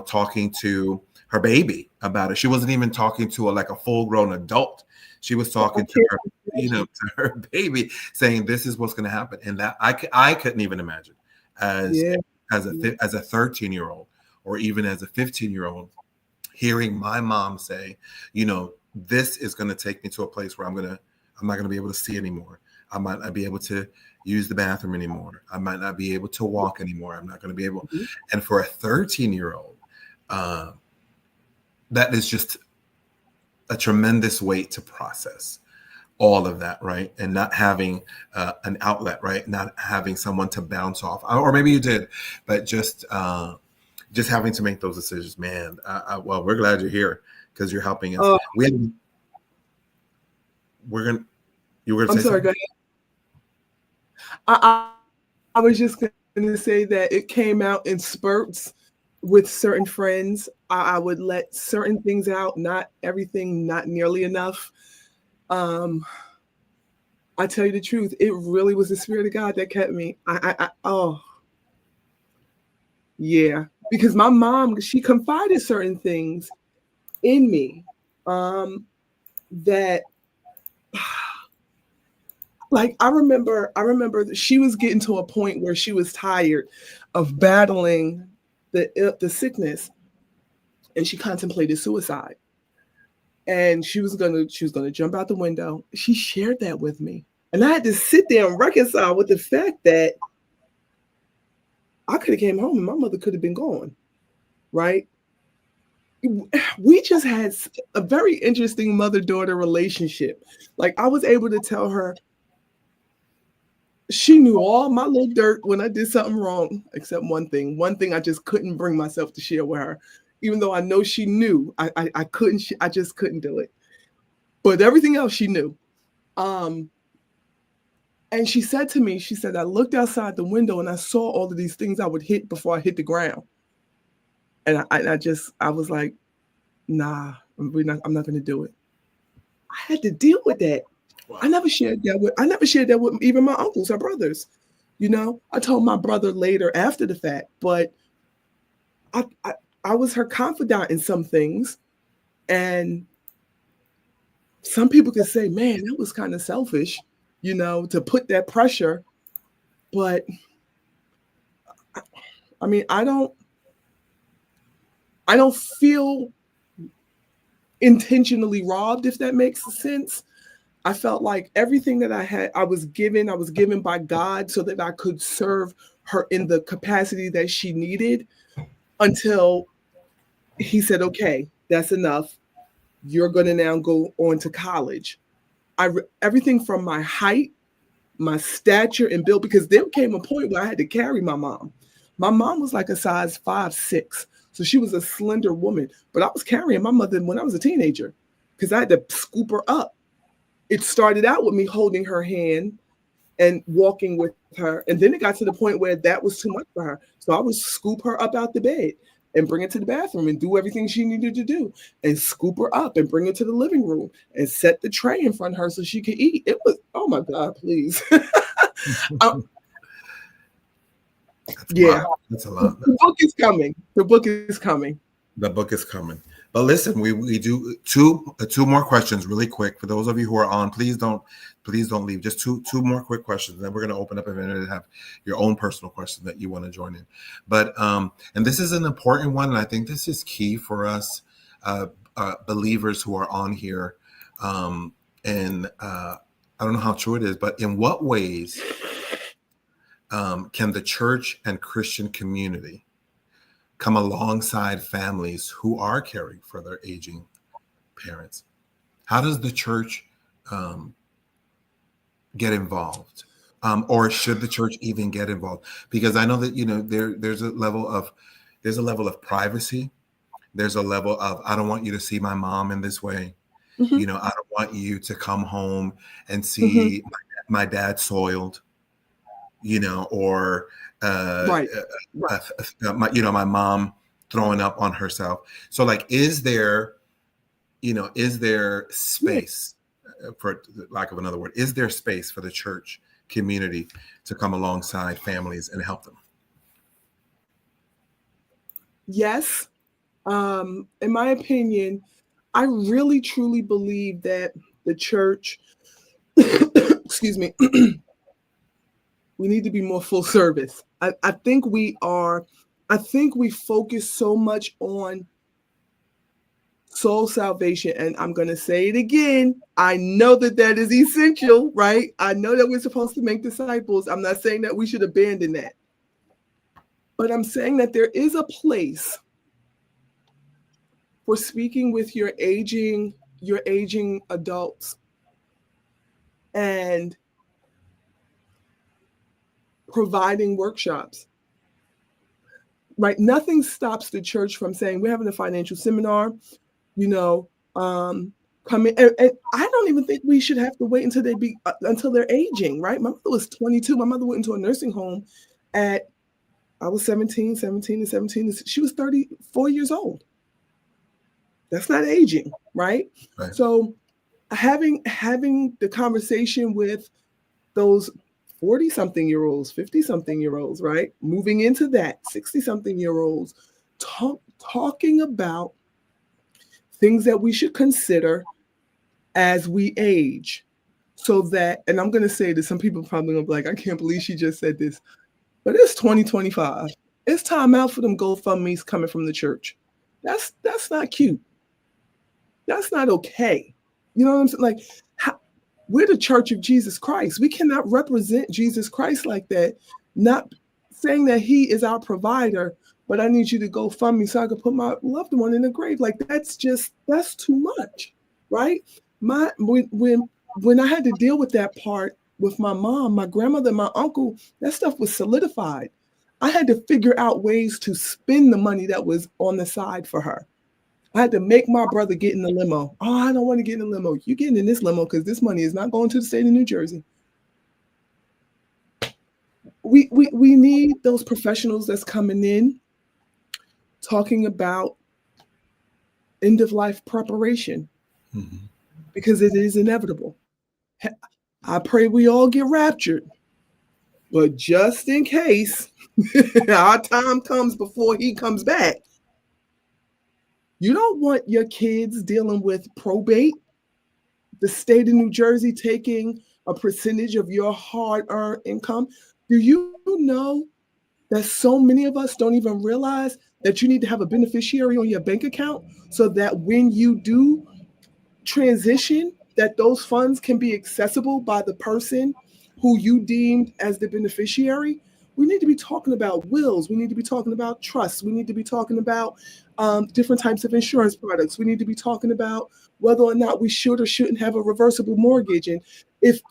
talking to her baby about it. She wasn't even talking to like a full grown adult. She was Oh, I talking to can't her, imagine. to her baby, saying, this is what's going to happen. And that I couldn't even imagine as Yeah. as a 13-year-old, or even as a 15-year-old, hearing my mom say, this is going to take me to a place where I'm not going to be able to see anymore. I might not be able to use the bathroom anymore. I might not be able to walk anymore. I'm not going to be able. Mhm. And for a 13-year-old, that is just a tremendous weight to process all of that, right? And not having an outlet, right? Not having someone to bounce off, or maybe you did, but just having to make those decisions, man. Well, we're glad you're here because you're helping us. Oh, We're gonna. You were gonna I'm say sorry. Go something? ahead. I was just going to say that it came out in spurts with certain friends. I would let certain things out, not everything, not nearly enough. Um, I tell you the truth, it really was the spirit of God that kept me. Oh, yeah, because my mom, she confided certain things in me, that like I remember that she was getting to a point where she was tired of battling the sickness, and she contemplated suicide. And she was gonna jump out the window. She shared that with me. And I had to sit there and reconcile with the fact that I could have came home and my mother could have been gone, right? We just had a very interesting mother-daughter relationship. Like I was able to tell her, she knew all my little dirt when I did something wrong, except one thing. One thing I just couldn't bring myself to share with her, even though I know she knew. I couldn't. I just couldn't do it. But everything else she knew. Um, and she said to me, she said, I looked outside the window and I saw all of these things I would hit before I hit the ground. And I was like, nah, I'm not going to do it. I had to deal with that. Wow. I never shared that with even my uncles or brothers. I told my brother later after the fact, but I, I, I was her confidant in some things. And some people could say, man, that was kind of selfish, to put that pressure. But I mean, I don't feel intentionally robbed, if that makes sense. I felt like everything that I had, I was given by God so that I could serve her in the capacity that she needed until he said, okay, that's enough. You're going to now go on to college. Everything from my height, my stature and build, because there came a point where I had to carry my mom. My mom was like a size 5'6". So she was a slender woman, but I was carrying my mother when I was a teenager because I had to scoop her up. It started out with me holding her hand and walking with her. And then it got to the point where that was too much for her. So I would scoop her up out the bed. and bring it to the bathroom and do everything she needed to do and scoop her up and bring her to the living room and set the tray in front of her so she could eat. It was, oh my God, please. uh, That's a yeah, lot. That's a lot. the book is coming. The book is coming. The book is coming. But listen, we do two more questions really quick for those of you who are on. Please don't leave. Just two more quick questions. Then we're going to open up a minute and have your own personal question that you want to join in. But and this is an important one, and I think this is key for us believers who are on here. And I don't know how true it is, but in what ways can the church and Christian community come alongside families who are caring for their aging parents? How does the church get involved? Or should the church even get involved? Because I know that, there's a level of privacy. There's a level of, I don't want you to see my mom in this way. Mm-hmm. I don't want you to come home and Mm-hmm. see my dad soiled, or Right. Right. my mom throwing up on herself. So like, is there Yeah. space, for lack of another word, is there space for the church community to come alongside families and help them? Yes. In my opinion, I really truly believe that the church, excuse me, we need to be more full service. I think we are, I think we focus so much on soul salvation. And I'm going to say it again. I know that that is essential, right? I know that we're supposed to make disciples. I'm not saying that we should abandon that. But I'm saying that there is a place for speaking with your aging adults and providing workshops. Right? Nothing stops the church from saying we're having a financial seminar, come in. And I don't even think we should have to wait until they're aging, right? My mother was 22. My mother went into a nursing home I was 17 and 17. She was 34 years old. That's not aging, right? Right. So having the conversation with those 40-something-year-olds, 50-something-year-olds, right? Moving into that 60-something-year-olds, talking about things that we should consider as we age. So that, and I'm going to say this, some people probably going to be like, I can't believe she just said this, but it's 2025. It's time out for them GoFundMe's coming from the church. That's not cute. That's not okay. You know what I'm saying? Like, we're the Church of Jesus Christ. We cannot represent Jesus Christ like that, not saying that he is our provider, but I need you to go fund me so I can put my loved one in the grave. Like, that's too much, right? When I had to deal with that part with my mom, my grandmother, my uncle, that stuff was solidified. I had to figure out ways to spend the money that was on the side for her. I had to make my brother get in the limo. Oh, I don't want to get in the limo. You're getting in this limo because this money is not going to the state of New Jersey. We need those professionals that's coming in talking about end of life preparation, because it is inevitable. I pray we all get raptured, but just in case our time comes before he comes back, you don't want your kids dealing with probate, the state of New Jersey taking a percentage of your hard-earned income. Do you know that so many of us don't even realize that you need to have a beneficiary on your bank account so that when you do transition, that those funds can be accessible by the person who you deemed as the beneficiary? We need to be talking about wills. We need to be talking about trusts. We need to be talking about different types of insurance products. We need to be talking about whether or not we should or shouldn't have a reversible mortgage. And if,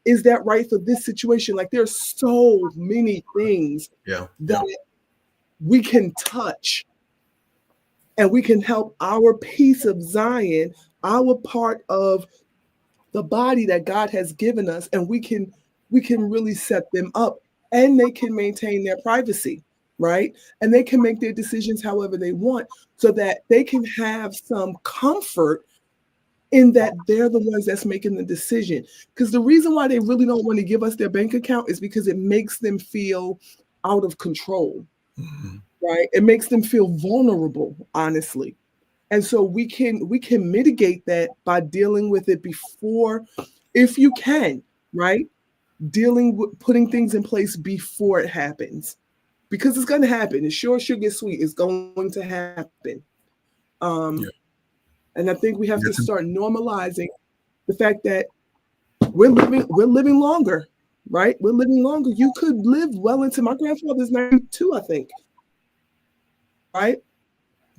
is that right for this situation? Like, there's so many things that we can touch, and we can help our piece of Zion, our part of the body that God has given us, and we can really set them up, and they can maintain their privacy. right? And they can make their decisions however they want so that they can have some comfort in that they're the ones that's making the decision. Because the reason why they really don't want to give us their bank account is because it makes them feel out of control, Mhm. right? It makes them feel vulnerable, honestly. And so we can mitigate that by dealing with it before, if you can, right? Dealing with putting things in place before it happens. Because it's gonna happen. It's sure should get sweet. It's going to happen. Um, Yeah. and I think we have to That's start normalizing the fact that we're living longer, right? We're living longer. You could live well into my grandfather's 92, I think, right?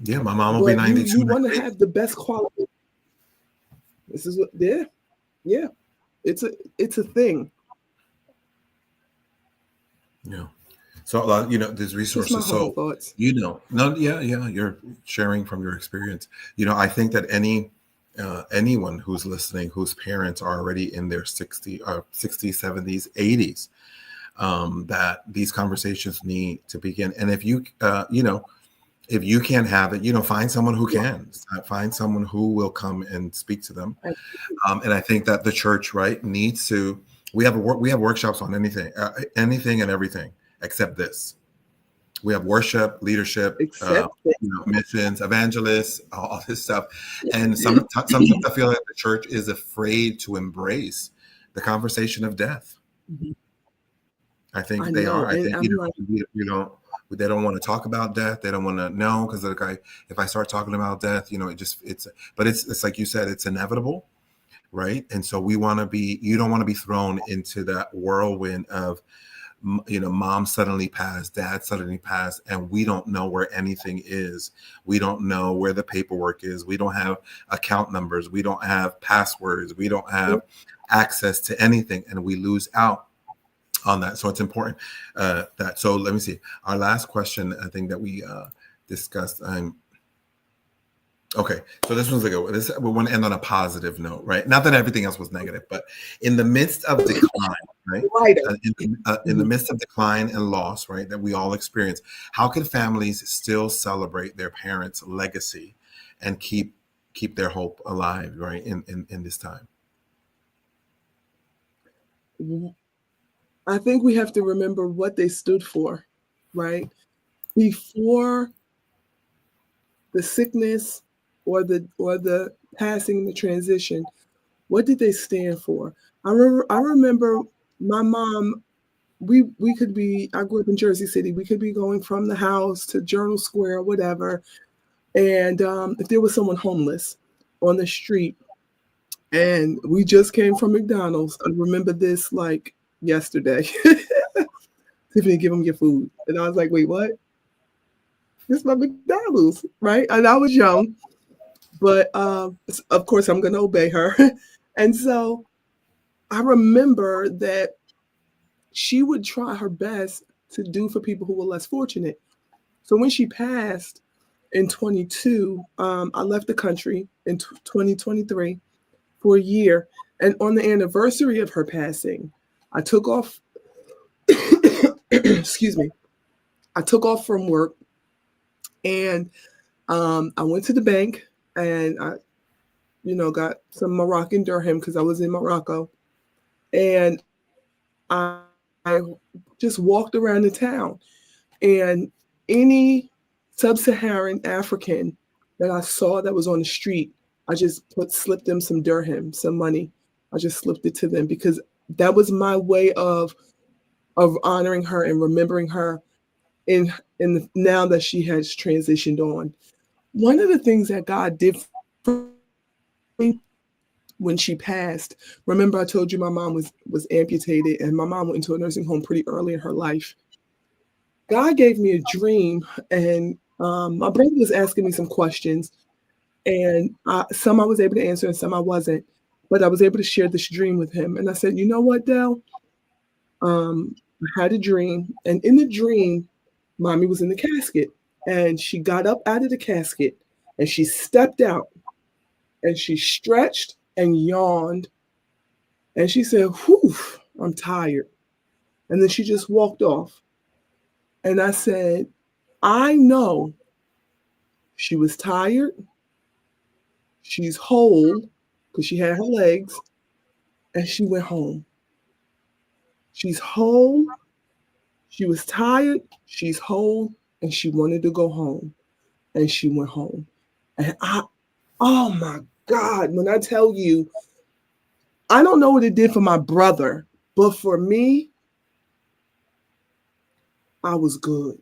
yeah. My mom will be But you 92 you want next to week. have the best quality. This is what, yeah, yeah. It's a thing. Yeah. So, there's Just my resources. humble So, thoughts. no, yeah, yeah, you're sharing from your experience. I think that anyone who's listening, whose parents are already in their 60s, 70s, 80s, that these conversations need to begin. And if you can't have it, find someone who Yeah. can. Find someone who will come and speak to them. And And I think that the church, right, needs to. We have workshops on anything and everything except this. We have worship, leadership, accept it. missions, evangelists, all this stuff. And sometimes I feel like the church is afraid to embrace the conversation of death. Mhm. I think I they are. know. I And think I'm like, we don't. They don't want to talk about death. They don't want to know because if I start talking about death, but it's like you said, it's inevitable, right? And so we want to be. You don't want to be thrown into that whirlwind of mom suddenly passed, dad suddenly passed, and we don't know where anything is. We don't know where the paperwork is. We don't have account numbers. We don't have passwords. We don't have access to anything, and we lose out on that. So it's important that. So let me see. Our last question, I think that we discussed. Okay, so this one's we want to end on a positive note, right? Not that everything else was negative, but in the midst of decline, right? writer. In the Mhm. midst of decline and loss, right, that we all experience, how can families still celebrate their parents' legacy and keep their hope alive, right, in this time? I think we have to remember what they stood for, right? Before the sickness or the passing, the transition, what did they stand for? I remember my mom. We could be. I grew up in Jersey City. We could be going from the house to Journal Square or whatever, and if there was someone homeless on the street, and we just came from McDonald's, I remember this like yesterday. Tiffany, give them your food, and I was like, wait, what? This is my McDonald's, right? And I was young, but of course I'm going to obey her. And so I remember that she would try her best to do for people who were less fortunate. So when she passed in 22, I left the country in 2023 for a year. And on the anniversary of her passing, I took off, excuse me, I took off from work and I went to the bank and got some Moroccan dirham because I was in Morocco. And I just walked around the town. And any sub-Saharan African that I saw that was on the street, I just slipped them some dirham, some money. I just slipped it to them because that was my way of honoring her and remembering her now that she has transitioned on. One of the things that God did for me when she passed, remember I told you my mom was amputated and my mom went into a nursing home pretty early in her life. God gave me a dream, and my brother was asking me some questions, and some I was able to answer, and some I wasn't. But I was able to share this dream with him, and I said, "You know what, Dell? I had a dream, and in the dream, mommy was in the casket, and she got up out of the casket, and she stepped out, and she stretched and yawned, and she said, 'Whew, I'm tired,' and then she just walked off. And I said, I know she was tired. She's whole because she had her legs and she went home. She's whole. She was tired. She's whole and she wanted to go home and she went home. And oh my God, when I tell you, I don't know what it did for my brother, but for me, I was good.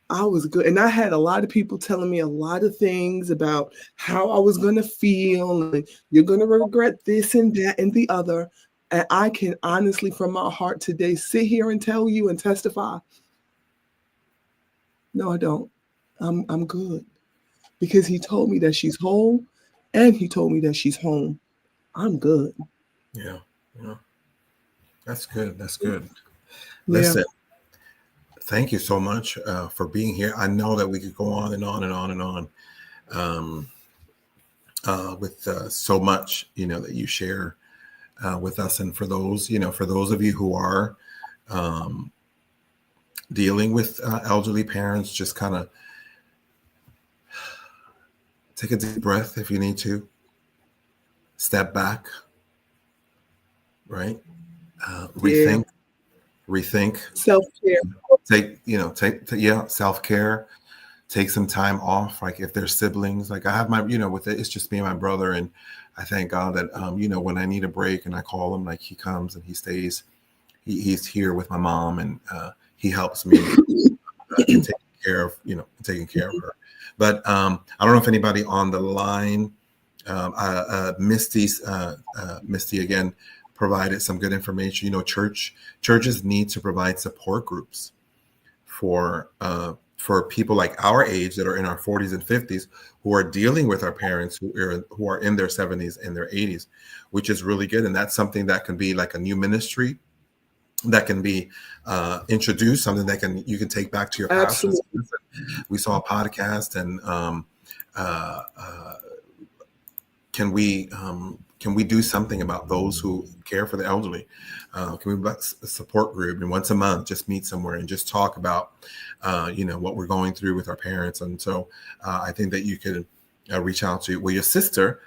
I was good. And I had a lot of people telling me a lot of things about how I was going to feel. And you're going to regret this and that and the other. And I can honestly, from my heart today, sit here and tell you and testify. No, I don't. I'm good. Because he told me that she's whole and he told me that she's home. I'm good. Yeah. Yeah. That's good. That's good. Yeah. Listen, thank you so much for being here. I know that we could go on and on and on and on um, with so much, that you share with us. And for those, for those of you who are um, dealing with elderly parents, just kind of take a deep breath if you need to, step back, right? Yeah. Rethink, Self-care. take self-care, take some time off. Like if there's siblings, like I have my, with it's just me and my brother. And I thank God that, when I need a break and I call him, like he comes and he stays, he's here with my mom and he helps me in taking care of her. But I don't know if anybody on the line, Misty again provided some good information. Churches need to provide support groups for people like our age that are in our 40s and 50s who are dealing with our parents who are in their 70s and their 80s, which is really good. And that's something that can be like a new ministry that can be introduced, something that you can take back to your pastors. Absolutely. We saw a podcast, and uh, uh, can we do something about those who care for the elderly? Can we have a support group and once a month just meet somewhere and just talk about what we're going through with our parents? And so I think that you could reach out to your sister.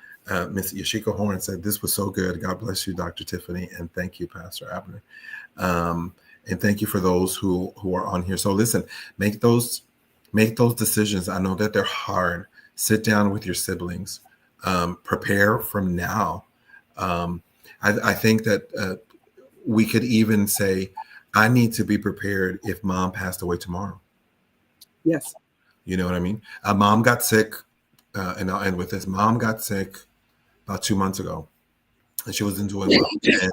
Miss Yashika Horn said, "This was so good. God bless you, Dr. Tiffany, and thank you, Pastor Abner." And thank you for those who are on here. So listen, make those decisions. I know that they're hard. Sit down with your siblings. Prepare from now. I think that we could even say, I need to be prepared if mom passed away tomorrow. Yes. You know what I mean? Mom got sick, and I'll end with this. Mom got sick about 2 months ago, and she wasn't doing well. And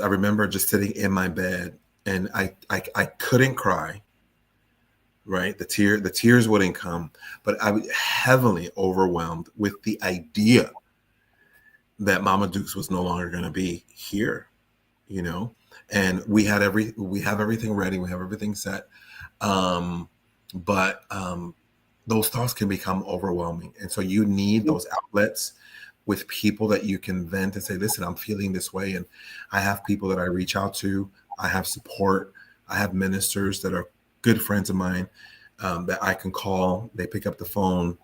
I remember just sitting in my bed, and I couldn't cry. Right, the tears wouldn't come, but I was heavily overwhelmed with the idea that Mama Dukes was no longer going to be here, and we have everything ready, we have everything set, but those thoughts can become overwhelming, and so you need those outlets with people that you can vent and say, listen, I'm feeling this way, and I have people that I reach out to, I have support, I have ministers that are good friends of mine that I can call. They pick up the phone,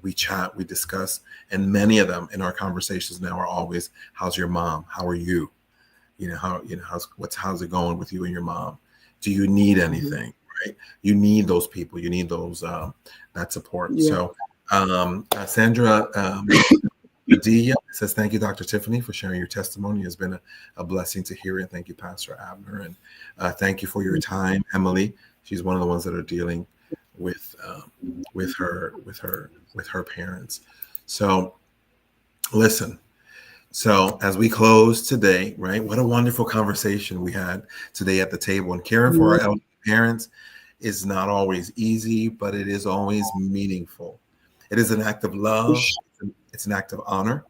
we chat, we discuss, and many of them in our conversations now are always, how's your mom? How are you? How's it going with you and your mom? Do you need anything? Right? You need those people. You need those that support. Yeah. So Sandra Padilla says, thank you, Dr. Tiffany, for sharing your testimony. It's been a blessing to hear it. Thank you, Pastor Abner. And thank you for your time, Emily. She's one of the ones that are dealing with her parents. So listen. So as we close today, right? What a wonderful conversation we had today at the table. And caring for our elderly parents is not always easy, but it is always meaningful. It is an act of love. It's an act of honor.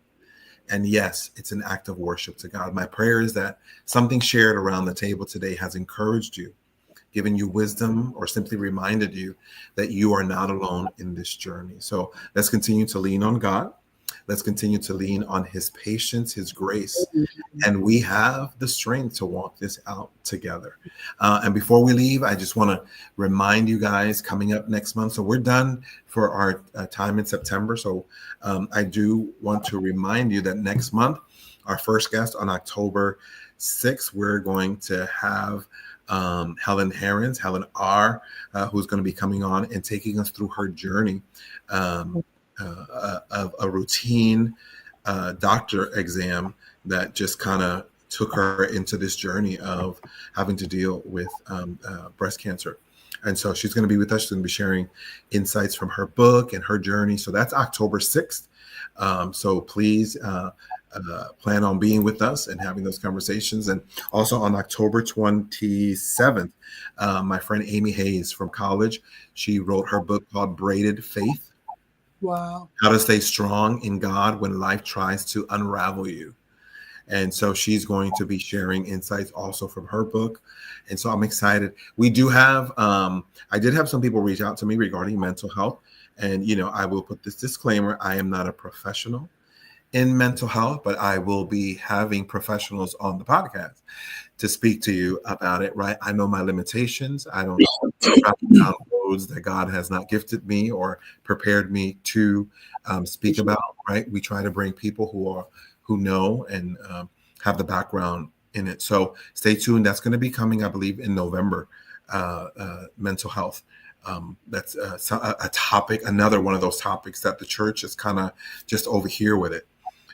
And yes, it's an act of worship to God. My prayer is that something shared around the table today has encouraged you, given you wisdom, or simply reminded you that you are not alone in this journey. So let's continue to lean on God. Let's continue to lean on his patience, his grace, and we have the strength to walk this out together. And before we leave, I just want to remind you guys coming up next month. So we're done for our time in September. So I do want to remind you that next month, our first guest on October 6th, we're going to have Helen R., who's going to be coming on and taking us through her journey of a routine doctor exam that just kind of took her into this journey of having to deal with breast cancer. And so she's going to be with us. She's going to be sharing insights from her book and her journey. So that's October 6th. So please plan on being with us and having those conversations. And also on October 27th, my friend Amy Hayes from college, she wrote her book called Braided Faith. Wow. How to stay strong in God when life tries to unravel you. And so she's going to be sharing insights also from her book. And so I'm excited. We do have, I did have some people reach out to me regarding mental health. And, you know, I will put this disclaimer. I am not a professional in mental health, but I will be having professionals on the podcast to speak to you about it, right? I know my limitations. I don't travel down roads that God has not gifted me or prepared me to speak about, right? We try to bring people who know and have the background in it. So stay tuned. That's going to be coming, I believe, in November, mental health. That's a topic, another one of those topics that the church is kind of just over here with it.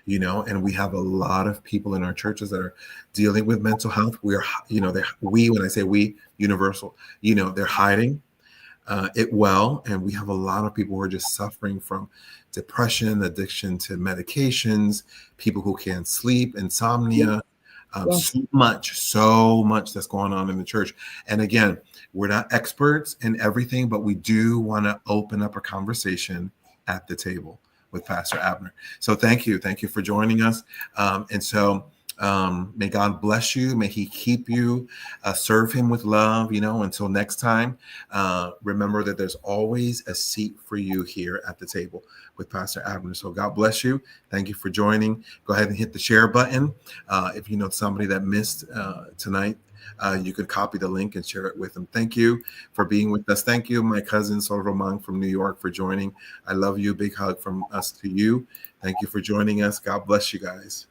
You know, and we have a lot of people in our churches that are dealing with mental health. We are, you know, when I say we, universal, you know, they're hiding it well. And we have a lot of people who are just suffering from depression, addiction to medications, people who can't sleep, insomnia, so much that's going on in the church. And again, we're not experts in everything, but we do want to open up a conversation at the table with Pastor Abner. So thank you for joining us. And so may God bless you. May he keep you, serve him with love, you know, until next time. Remember that there's always a seat for you here at the table with Pastor Abner. So God bless you. Thank you for joining. Go ahead and hit the share button. If you know somebody that missed tonight, you could copy the link and share it with them. Thank you for being with us. Thank you, my cousin Sol Roman from New York, for joining. I love you. Big hug from us to you. Thank you for joining us. God bless you guys.